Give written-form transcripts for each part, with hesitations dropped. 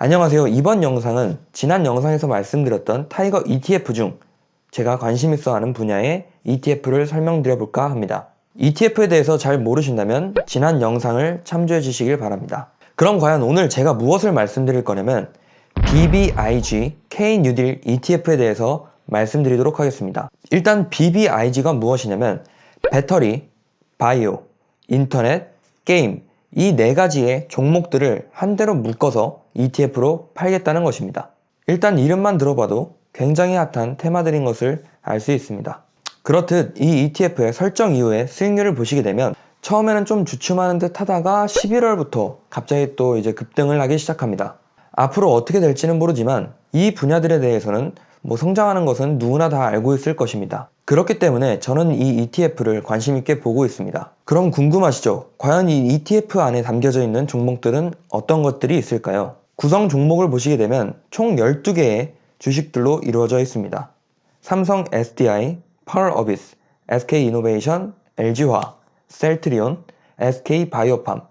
안녕하세요. 이번 영상은 지난 영상에서 말씀드렸던 타이거 ETF 중 제가 관심 있어 하는 분야의 ETF를 설명드려 볼까 합니다. ETF에 대해서 잘 모르신다면 지난 영상을 참조해 주시길 바랍니다. 그럼 과연 오늘 제가 무엇을 말씀드릴 거냐면 BBIG K-뉴딜 ETF에 대해서 말씀드리도록 하겠습니다. 일단 BBIG가 무엇이냐면 배터리, 바이오, 인터넷, 게임 이 네 가지의 종목들을 한 대로 묶어서 ETF로 팔겠다는 것입니다. 일단 이름만 들어봐도 굉장히 핫한 테마들인 것을 알 수 있습니다. 그렇듯 이 ETF의 설정 이후에 수익률을 보시게 되면 처음에는 좀 주춤하는 듯 하다가 11월부터 갑자기 또 이제 급등을 하기 시작합니다. 앞으로 어떻게 될지는 모르지만 이 분야들에 대해서는 성장하는 것은 누구나 다 알고 있을 것입니다. 그렇기 때문에 저는 이 ETF를 관심 있게 보고 있습니다. 그럼 궁금하시죠? 과연 이 ETF 안에 담겨져 있는 종목들은 어떤 것들이 있을까요? 구성 종목을 보시게 되면 총 12개의 주식들로 이루어져 있습니다. 삼성 SDI, 펄어비스, SK이노베이션, LG화학, 셀트리온, SK바이오팜,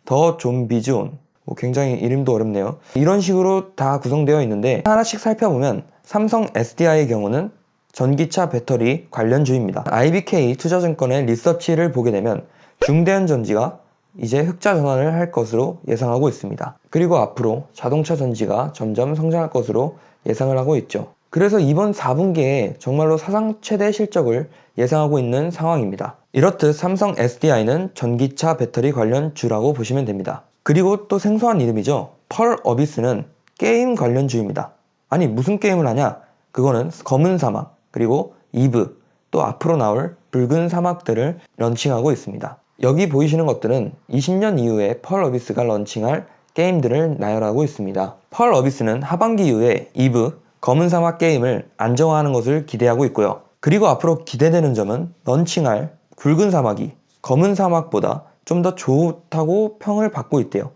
더 존비즈온 굉장히 이름도 어렵네요. 이런 식으로 다 구성되어 있는데 하나씩 살펴보면 삼성 SDI의 경우는 전기차 배터리 관련주입니다. IBK 투자증권의 리서치를 보게 되면 중대현전지가 이제 흑자 전환을 할 것으로 예상하고 있습니다. 그리고 앞으로 자동차 전지가 점점 성장할 것으로 예상을 하고 있죠. 그래서 이번 4분기에 정말로 사상 최대 실적을 예상하고 있는 상황입니다. 이렇듯 삼성 SDI는 전기차 배터리 관련주라고 보시면 됩니다. 그리고 또 생소한 이름이죠. 펄어비스는 게임 관련주입니다. 아니 무슨 게임을 하냐? 그거는 검은 사막 그리고 이브 또 앞으로 나올 붉은 사막들을 런칭하고 있습니다. 여기 보이시는 것들은 20년 이후에 펄어비스가 런칭할 게임들을 나열하고 있습니다. 펄어비스는 하반기 이후에 이브 검은 사막 게임을 안정화하는 것을 기대하고 있고요. 그리고 앞으로 기대되는 점은 런칭할 붉은 사막이 검은 사막보다 좀 더 좋다고 평을 받고 있대요.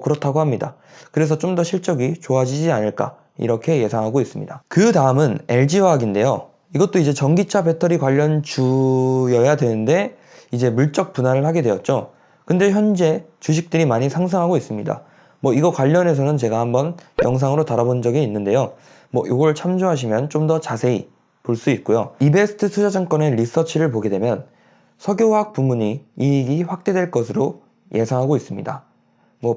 그렇다고 합니다. 그래서 좀 더 실적이 좋아지지 않을까 이렇게 예상하고 있습니다. 그 다음은 LG화학인데요. 이것도 이제 전기차 배터리 관련주여야 되는데 이제 물적 분할을 하게 되었죠. 근데 현재 주식들이 많이 상승하고 있습니다. 이거 관련해서는 제가 한번 영상으로 다뤄본 적이 있는데요. 이걸 참조하시면 좀 더 자세히 볼 수 있고요. 이베스트 투자증권의 리서치를 보게 되면 석유화학 부문이 이익이 확대될 것으로 예상하고 있습니다.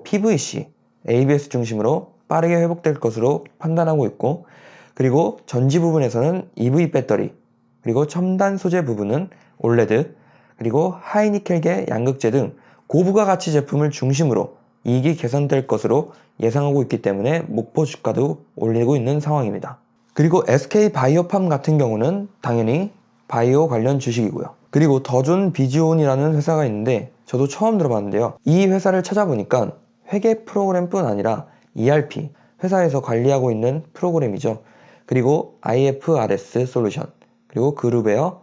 PVC, ABS 중심으로 빠르게 회복될 것으로 판단하고 있고, 그리고 전지 부분에서는 EV 배터리, 그리고 첨단 소재 부분은 올레드, 그리고 하이니켈계 양극재 등 고부가 가치 제품을 중심으로 이익이 개선될 것으로 예상하고 있기 때문에 목표 주가도 올리고 있는 상황입니다. 그리고 SK바이오팜 같은 경우는 당연히 바이오 관련 주식이고요. 그리고 더존 비즈온이라는 회사가 있는데 저도 처음 들어봤는데요. 이 회사를 찾아보니까 회계 프로그램뿐 아니라 ERP, 회사에서 관리하고 있는 프로그램이죠. 그리고 IFRS 솔루션, 그리고 그룹웨어,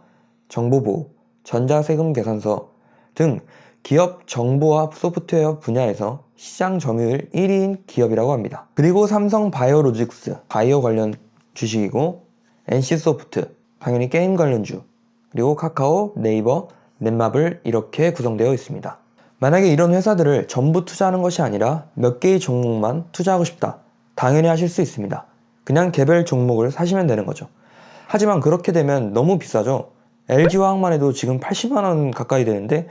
정보보호, 전자세금 계산서 등 기업 정보와 소프트웨어 분야에서 시장 점유율 1위인 기업이라고 합니다. 그리고 삼성 바이오로직스, 바이오 관련 주식이고, NC소프트, 당연히 게임 관련주, 그리고 카카오, 네이버, 넷마블 이렇게 구성되어 있습니다. 만약에 이런 회사들을 전부 투자하는 것이 아니라 몇 개의 종목만 투자하고 싶다. 당연히 하실 수 있습니다. 그냥 개별 종목을 사시면 되는 거죠. 하지만 그렇게 되면 너무 비싸죠. LG화학만 해도 지금 80만원 가까이 되는데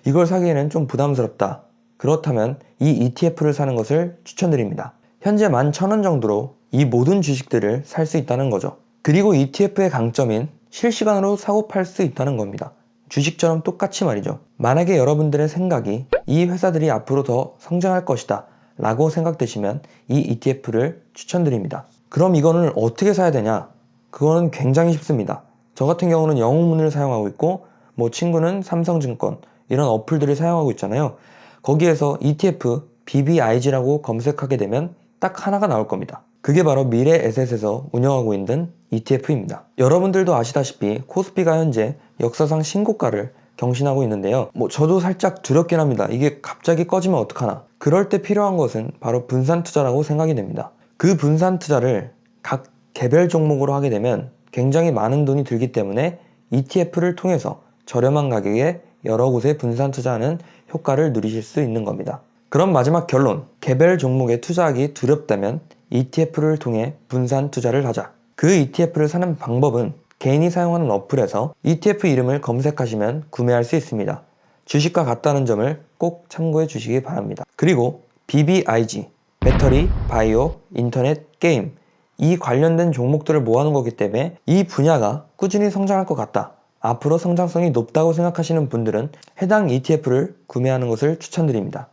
이걸 사기에는 좀 부담스럽다. 그렇다면 이 ETF를 사는 것을 추천드립니다. 현재 11,000원 정도로 이 모든 주식들을 살 수 있다는 거죠. 그리고 ETF의 강점인 실시간으로 사고 팔 수 있다는 겁니다. 주식처럼 똑같이 말이죠. 만약에 여러분들의 생각이 이 회사들이 앞으로 더 성장할 것이다 라고 생각되시면 이 ETF를 추천드립니다. 그럼 이거는 어떻게 사야 되냐? 그거는 굉장히 쉽습니다. 저 같은 경우는 영웅문을 사용하고 있고 친구는 삼성증권 이런 어플들을 사용하고 있잖아요. 거기에서 ETF BBIG라고 검색하게 되면 딱 하나가 나올 겁니다. 그게 바로 미래에셋에서 운영하고 있는 ETF입니다. 여러분들도 아시다시피 코스피가 현재 역사상 신고가를 경신하고 있는데요. 저도 살짝 두렵긴 합니다. 이게 갑자기 꺼지면 어떡하나. 그럴 때 필요한 것은 바로 분산 투자라고 생각이 됩니다. 그 분산 투자를 각 개별 종목으로 하게 되면 굉장히 많은 돈이 들기 때문에 ETF를 통해서 저렴한 가격에 여러 곳에 분산 투자하는 효과를 누리실 수 있는 겁니다. 그럼 마지막 결론. 개별 종목에 투자하기 두렵다면 ETF를 통해 분산 투자를 하자. 그 ETF를 사는 방법은 개인이 사용하는 어플에서 ETF 이름을 검색하시면 구매할 수 있습니다. 주식과 같다는 점을 꼭 참고해 주시기 바랍니다. 그리고 BBIG, 배터리, 바이오, 인터넷, 게임 이 관련된 종목들을 모아놓은 거기 때문에 이 분야가 꾸준히 성장할 것 같다. 앞으로 성장성이 높다고 생각하시는 분들은 해당 ETF를 구매하는 것을 추천드립니다.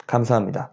감사합니다.